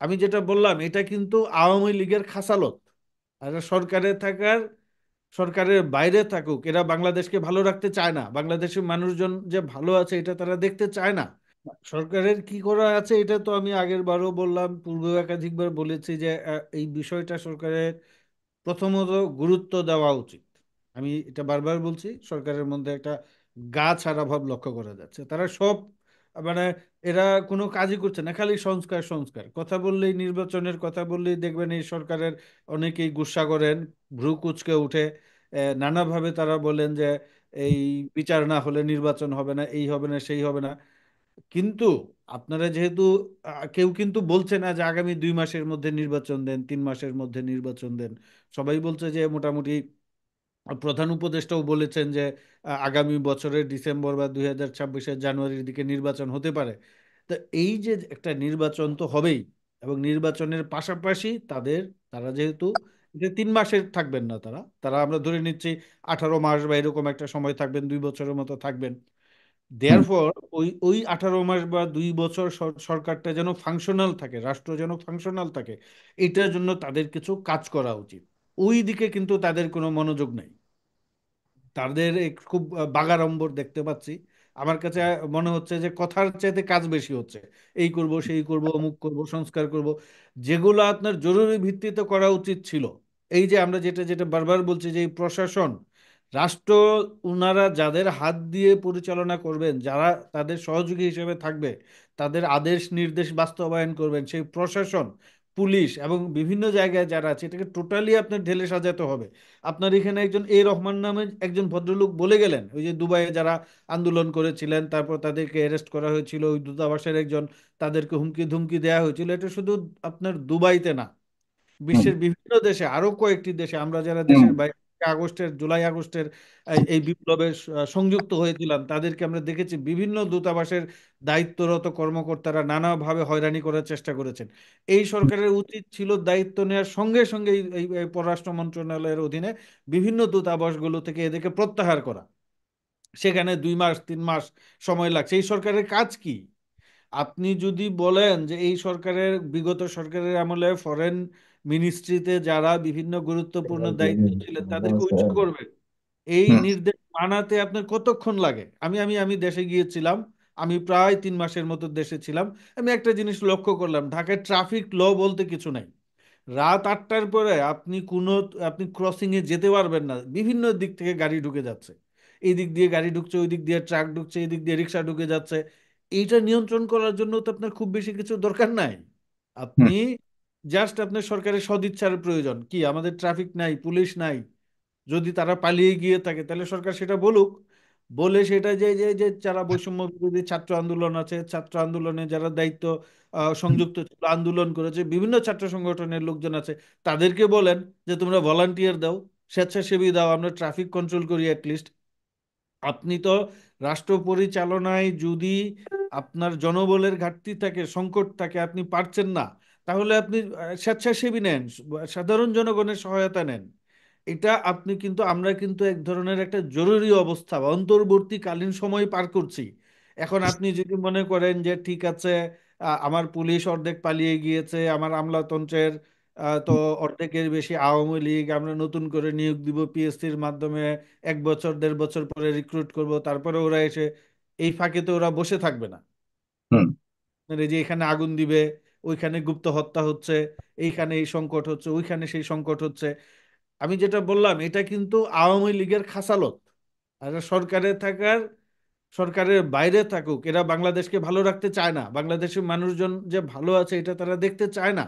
আমি যেটা বললাম এটা কিন্তু আওয়ামী লীগের খাসালত। আর এরা সরকারে থাকার, সরকারের বাইরে থাকুক, এরা বাংলাদেশকে ভালো রাখতে চায় না, বাংলাদেশের মানুষজন যে ভালো আছে এটা তারা দেখতে চায় না। সরকারের কি করা আছে এটা তো আমি আগের বারও বললাম, পূর্বে একাধিকবার বলেছি যে এই বিষয়টা সরকারের প্রথমত গুরুত্ব দেওয়া উচিত। আমি এটা বারবার বলছি, সরকারের মধ্যে একটা গা ছাড়া ভাব লক্ষ্য করা যাচ্ছে। তারা সব মানে এরা কোনো কাজই করছে না, খালি সংস্কার সংস্কার, কথা বললেই, নির্বাচনের কথা বললেই দেখবেন এই সরকারের অনেকেই গুস্সা করেন, ভ্রু কুঁচকে উঠে। নানাভাবে তারা বলেন যে এই বিচার না হলে নির্বাচন হবে না, এই হবে না, সেই হবে না। কিন্তু আপনারা যেহেতু কেউ কিন্তু বলছে না যে আগামী 2 মাসের মধ্যে নির্বাচন দেন, 3 মাসের মধ্যে নির্বাচন দেন। সবাই বলছে যে মোটামুটি, প্রধান উপদেষ্টাও বলেছেন যে আগামী বছরের ডিসেম্বর বা 2026-এর জানুয়ারির দিকে নির্বাচন হতে পারে। তো এই যে একটা নির্বাচন তো হবেই, এবং নির্বাচনের পাশাপাশি তারা যেহেতু যে 3 মাসের থাকবেন না, তারা তারা আমরা ধরে নিচ্ছি 18 মাস বা এরকম একটা সময় থাকবেন, 2 বছরের মতো থাকবেন। হুম। দেয়ারফর ওই ওই 18 মাস বা 2 বছর সরকারটা যেন ফাংশনাল থাকে, রাষ্ট্র যেন ফাংশনাল থাকে, এটার জন্য তাদের কিছু কাজ করা উচিত। ওই দিকে কিন্তু তাদের কোনো মনোযোগ নেই। তাদের খুব বাগাড়ম্বর দেখতে পাচ্ছি। আমার কাছে মনে হচ্ছে যে কথার চাইতে কাজ বেশি হচ্ছে। এই করব, সেই করব, অমুক করব, সংস্কার করব, যেগুলো আপনার জরুরি ভিত্তিতে করা উচিত ছিল। এই যে আমরা যেটা যেটা বারবার বলছি যে এই প্রশাসন, রাষ্ট্র, ওনারা যাদের হাত দিয়ে পরিচালনা করবেন, যারা তাদের সহযোগী হিসেবে থাকবে, তাদের আদেশ নির্দেশ বাস্তবায়ন করবেন, সেই প্রশাসন, পুলিশ এবং বিভিন্ন জায়গায় যারা আছে, এটাকে টোটালি আপনার ঢেলে সাজাতে হবে। আপনার এখানে একজন রহমান নামে একজন ভদ্রলোক বলে গেলেন, ওই যে দুবাইয়ে যারা আন্দোলন করেছিলেন, তারপর তাদেরকে অ্যারেস্ট করা হয়েছিল, ওই দূতাবাসের একজন, তাদেরকে হুমকি ধুমকি দেওয়া হয়েছিল। এটা শুধু আপনার দুবাইতে না, হুম। বিশ্বের বিভিন্ন দেশে, আরো কয়েকটি দেশে, আমরা যারা হুম। দেশের বাইরে আগস্টের, জুলাই আগস্টের এই বিপ্লবে সংযুক্ত হয়েছিলাম, তাদেরকে আমরা দেখেছি বিভিন্ন দূতাবাসের দায়িত্বরত কর্মকর্তারা নানাভাবে হয়রানি করার চেষ্টা করেছেন। এই সরকারের উচিত ছিল দায়িত্ব নেওয়ার সঙ্গে সঙ্গে এই পররাষ্ট্র মন্ত্রণালয়ের অধীনে বিভিন্ন দূতাবাসগুলো থেকে এদেরকে প্রত্যাহার করা। সেখানে 2 মাস 3 মাস সময় লাগছে। এই সরকারের কাজ কি? আপনি যদি বলেন যে এই সরকারের, বিগত সরকারের আমলে ফরেন মিনিস্ট্রিতে যারা বিভিন্ন গুরুত্বপূর্ণ দায়িত্ব ছিলেন তাদেরকে উইথড্র করবেন, এই হুম। নির্দেশ মানাতে আপনার কতক্ষণ লাগে? আমি দেশে গিয়েছিলাম, আমি প্রায় 3 মাসের মতো দেশে ছিলাম। আমি একটা জিনিস লক্ষ্য করলাম, ঢাকায় ট্রাফিক ল বলতে কিছু নাই। রাত 8টার পরে আপনি ক্রসিং এ যেতে পারবেন না, বিভিন্ন দিক থেকে গাড়ি ঢুকে যাচ্ছে। এই দিক দিয়ে গাড়ি ঢুকছে, ওই দিক দিয়ে ট্রাক ঢুকছে, এই দিক দিয়ে রিক্সা ঢুকে যাচ্ছে। এইটা নিয়ন্ত্রণ করার জন্য তো আপনার খুব বেশি কিছু দরকার নাই। হুম। আপনি জাস্ট, আপনার সরকারের সদিচ্ছার প্রয়োজন কি? আমাদের ট্রাফিক নাই, পুলিশ নাই, যদি তারা পালিয়ে গিয়ে থাকে তাহলে সরকার সেটা বলুক। বলে সেটা যে যে যে যারা বৈষম্য বিরোধী ছাত্র আন্দোলন আছে, ছাত্র আন্দোলনে যারা দায়িত্ব সংযুক্ত ছিল, আন্দোলন করেছে, বিভিন্ন ছাত্র সংগঠনের লোকজন আছে, তাদেরকে বলেন যে তোমরা ভলান্টিয়ার দাও, স্বেচ্ছাসেবী দাও, আমরা ট্রাফিক কন্ট্রোল করি অ্যাটলিস্ট। আপনি তো রাষ্ট্র পরিচালনায় যদি আপনার জনবলের ঘাটতি থাকে, সংকট থাকে, আপনি পারছেন না, তাহলে আপনি স্বেচ্ছাসেবী নেন, সাধারণ জনগণের সহায়তা নেন। এটা আপনি কিন্তু, আমরা কিন্তু এক ধরনের একটা জরুরি অবস্থা বা অন্তর্বর্তীকালীন সময় পার করছি। এখন আপনি যদি মনে করেন যে ঠিক আছে, আমার পুলিশ অর্ধেক পালিয়ে গিয়েছে, আমার আমলাতন্ত্রের তো অর্ধেকের বেশি আওয়ামী লীগ, আমরা নতুন করে নিয়োগ দিব পিএসসির মাধ্যমে, 1 বছর 1.5 বছর পরে রিক্রুট করব, তারপরে ওরা এসে, এই ফাঁকে তো ওরা বসে থাকবে না। হুম। মানে এই যে এখানে আগুন দিবে, ওইখানে গুপ্ত হত্যা হচ্ছে, এইখানে এই সংকট হচ্ছে, ওইখানে সেই সংকট হচ্ছে। আমি যেটা বললাম এটা কিন্তু আওয়ামী লীগের খাসালত। আর এরা সরকারে থাকার, সরকারের বাইরে থাকুক, এরা বাংলাদেশকে ভালো রাখতে চায় না, বাংলাদেশের মানুষজন যে ভালো আছে এটা তারা দেখতে চায় না।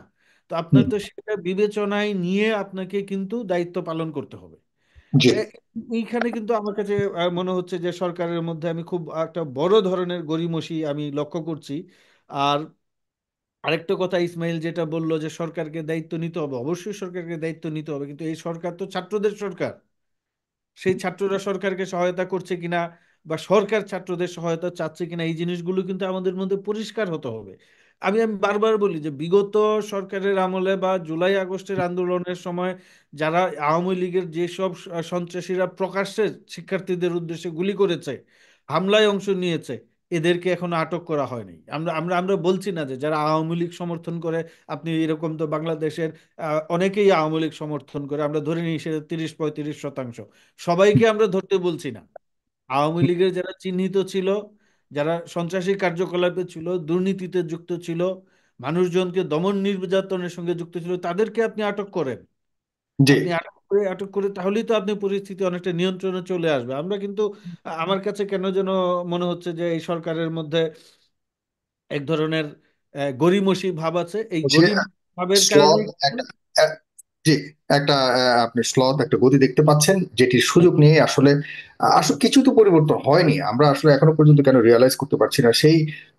তো আপনার হুম। তো সেটা বিবেচনায় নিয়ে আপনাকে কিন্তু দায়িত্ব পালন করতে হবে। জি। এ- এইখানে কিন্তু আমার কাছে মনে হচ্ছে যে সরকারের মধ্যে আমি খুব একটা বড় ধরনের গড়িমসি আমি লক্ষ্য করছি। আর আরেকটা কথা, ইসমাইল যেটা বললো যে সরকারকে দায়িত্ব নিতে হবে, অবশ্যই সরকারকে দায়িত্ব নিতে হবে, কিন্তু এই সরকার তো ছাত্রদের সরকার। সেই ছাত্ররা সরকারকে সহায়তা করছে কিনা, বা সরকার ছাত্রদের সহায়তা চাচ্ছে কিনা, এই জিনিসগুলো কিন্তু আমাদের মধ্যে পরিষ্কার হতে হবে। আমি আমি বারবার বলি যে বিগত সরকারের আমলে বা জুলাই আগস্টের আন্দোলনের সময় যারা আওয়ামী লীগের যেসব সন্ত্রাসীরা প্রকাশ্যে শিক্ষার্থীদের উদ্দেশ্যে গুলি করেছে, হামলায় অংশ নিয়েছে, এদেরকে এখনো আটক করা হয়নি। আমরা আমরা আমরা বলছি না যে যারা আওয়ামী লীগ সমর্থন করে, আপনি এরকম তো বাংলাদেশের অনেকেই আওয়ামী লীগ সমর্থন করে, আমরা ধরে নিই সে 30-35%। সবাইকে আমরা ধরতে বলছি না। আওয়ামী লীগের যারা চিহ্নিত ছিল, যারা সন্ত্রাসী কার্যকলাপে ছিল, দুর্নীতিতে যুক্ত ছিল, মানুষজনকে দমন নির্যাতনের সঙ্গে যুক্ত ছিল, তাদেরকে আপনি আটক করেন। জি। আপনি আটক করে তাহলেই তো আপনি পরিস্থিতি অনেকটা নিয়ন্ত্রণে চলে আসবে। আমরা কিন্তু আমার কাছে কেন যেন মনে হচ্ছে যে এই সরকারের মধ্যে এক ধরনের গড়িমসি ভাব আছে। এই হচ্ছে গড়িমসি ভাবের কারণে স্লথ একটা, জি, একটা আপনি স্লথ একটা গতি দেখতে পাচ্ছেন, যেটির সুযোগ নিয়ে আসলে আসলে কিছু তো পরিবর্তন হয়নি। আমরা আসলে এখনো পর্যন্ত কেন রিয়েলাইজ করতে পারছি না, সেই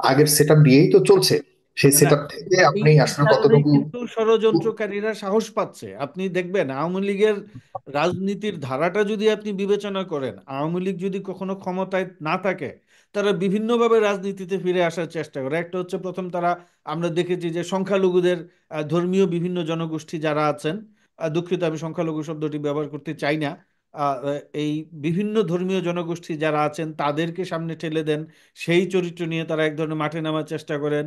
আগের সেটআপ দিয়েই তো চলছে। সেই না, সেটআপ থেকে এই আপনি এই আসলে কারণেই কতটুকু। কিন্তু ষড়যন্ত্রকারীরা সাহস পাচ্ছে। আপনি দেখবেন আওয়ামী লীগের রাজনীতির ধারাটা যদি আপনি বিবেচনা করেন, আওয়ামী লীগ যদি কখনো ক্ষমতায় না থাকে, তারা বিভিন্নভাবে রাজনীতিতে ফিরে আসার চেষ্টা করে। একটা হচ্ছে, প্রথম তারা, আমরা দেখেছি যে সংখ্যালঘুদের, ধর্মীয় বিভিন্ন জনগোষ্ঠী যারা আছেন, দুঃখিত আমি সংখ্যালঘু শব্দটি ব্যবহার করতে চাই না, এই বিভিন্ন ধর্মীয় জনগোষ্ঠী যারা আছেন তাদেরকে সামনে ঠেলে দেন। সেই চরিত্র নিয়ে তারা এক ধরনের মাঠে নামার চেষ্টা করেন,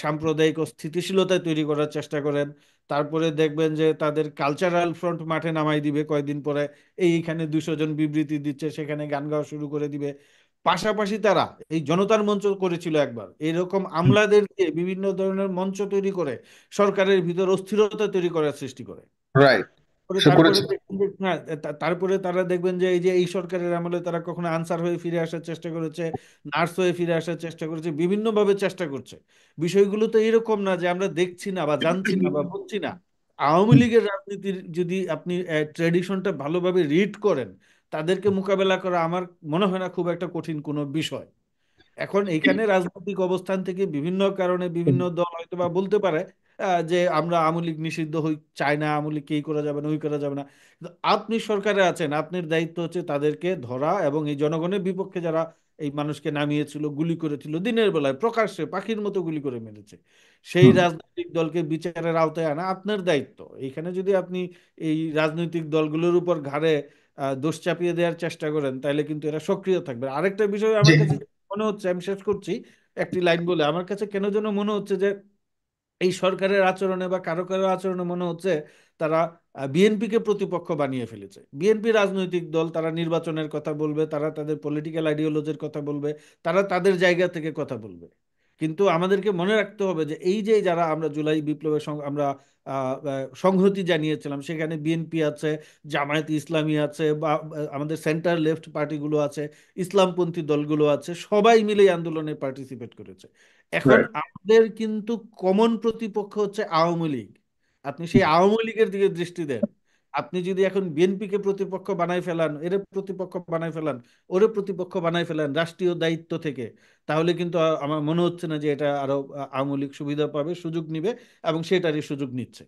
সাম্প্রদায়িক স্থিতিশীলতা তৈরি করার চেষ্টা করেন। তারপরে দেখবেন যে তাদের কালচারাল ফ্রন্ট মাঠে নামাই দিবে কয়েকদিন পরে, এইখানে 200 জন বিবৃতি দিচ্ছে, সেখানে গান গাওয়া শুরু করে দিবে। পাশাপাশি তারা এই জনতার মঞ্চ করেছিল একবার, এরকম আমলাদের দিয়ে বিভিন্ন ধরনের মঞ্চ তৈরি করে সরকারের ভিতর অস্থিরতা তৈরি করার সৃষ্টি করে। রাইট, পরে সে তারপরে করেছে। দেখবেন যে, হ্যাঁ, তারপরে তারা দেখবেন যে এই যে এই সরকারের আমলে তারা কখনো আনসার হয়ে ফিরে আসার চেষ্টা করেছে, নার্স হয়ে ফিরে আসার চেষ্টা করেছে, বিভিন্নভাবে চেষ্টা করছে। বিষয়গুলো তো এরকম না যে আমরা দেখছি না বা জানছি না বা বুঝছি না। আওয়ামী লীগের রাজনীতির যদি আপনি ট্রেডিশনটা ভালোভাবে রিড করেন, তাদেরকে মোকাবেলা করা আমার মনে হয় না খুব একটা কঠিন কোনো বিষয়। এখন এইখানে রাজনৈতিক অবস্থান থেকে বিভিন্ন কারণে বিভিন্ন দল হয়তো বা বলতে পারে যে আমরা আওয়ামী লীগ নিষিদ্ধ হই, চাই না, আওয়ামী লীগকে এই করা যাবে না, ওই করা যাবে না। কিন্তু আপনি সরকারে আছেন, আপনার দায়িত্ব হচ্ছে তাদেরকে ধরা, এবং এই জনগণের বিপক্ষে যারা এই মানুষকে নামিয়েছিল, গুলি করেছিল, দিনের বেলায় প্রকাশ্যে পাখির মতো গুলি করে মেরেছে, সেই হুম। রাজনৈতিক দলকে বিচারের আওতায় আনা আপনার দায়িত্ব। এইখানে যদি আপনি এই রাজনৈতিক দলগুলোর উপর ঘাড়ে দোষ চাপিয়ে দেওয়ার চেষ্টা করেন, তাহলে কিন্তু এরা সক্রিয় থাকবে। আরেকটা বিষয় জি। আমার কাছে মনে হচ্ছে, আমি শেষ করছি একটি লাইন বলে, আমার কাছে কেন যেন মনে হচ্ছে যে এই সরকারের আচরণে বা কারো কারো আচরণে মনে হচ্ছে তারা বিএনপিকে প্রতিপক্ষ বানিয়ে ফেলেছে। বিএনপি রাজনৈতিক দল, তারা নির্বাচনের কথা বলবে, তারা তাদের পলিটিক্যাল আইডিওলজির কথা বলবে, তারা তাদের জায়গা থেকে কথা বলবে। কিন্তু আমাদেরকে মনে রাখতে হবে যে এই যে যারা আমরা জুলাই বিপ্লবের সঙ্গে আমরা সংহতি জানিয়েছিলাম, সেখানে বিএনপি আছে, জামায়াত ইসলামী আছে, বা আমাদের সেন্টার লেফট পার্টিগুলো আছে, ইসলামপন্থী দলগুলো আছে, সবাই মিলে এই আন্দোলনে পার্টিসিপেট করেছে। এখন রাইট। আমাদের কিন্তু কমন প্রতিপক্ষ হচ্ছে আওয়ামী লীগ। আপনি সেই আওয়ামী লীগের দিকে দৃষ্টি দেন। আপনি যদি এখন বিএনপিকে প্রতিপক্ষ বানাই ফেলান, এর প্রতিপক্ষ বানাই ফেলান, ওরে প্রতিপক্ষ বানাই ফেলান রাষ্ট্রীয় দায়িত্ব থেকে, তাহলে কিন্তু আমার মনে হচ্ছে না যে এটা আরো আওয়ামী লীগ সুবিধা পাবে, সুযোগ নিবে, এবং সেটারই সুযোগ নিচ্ছে।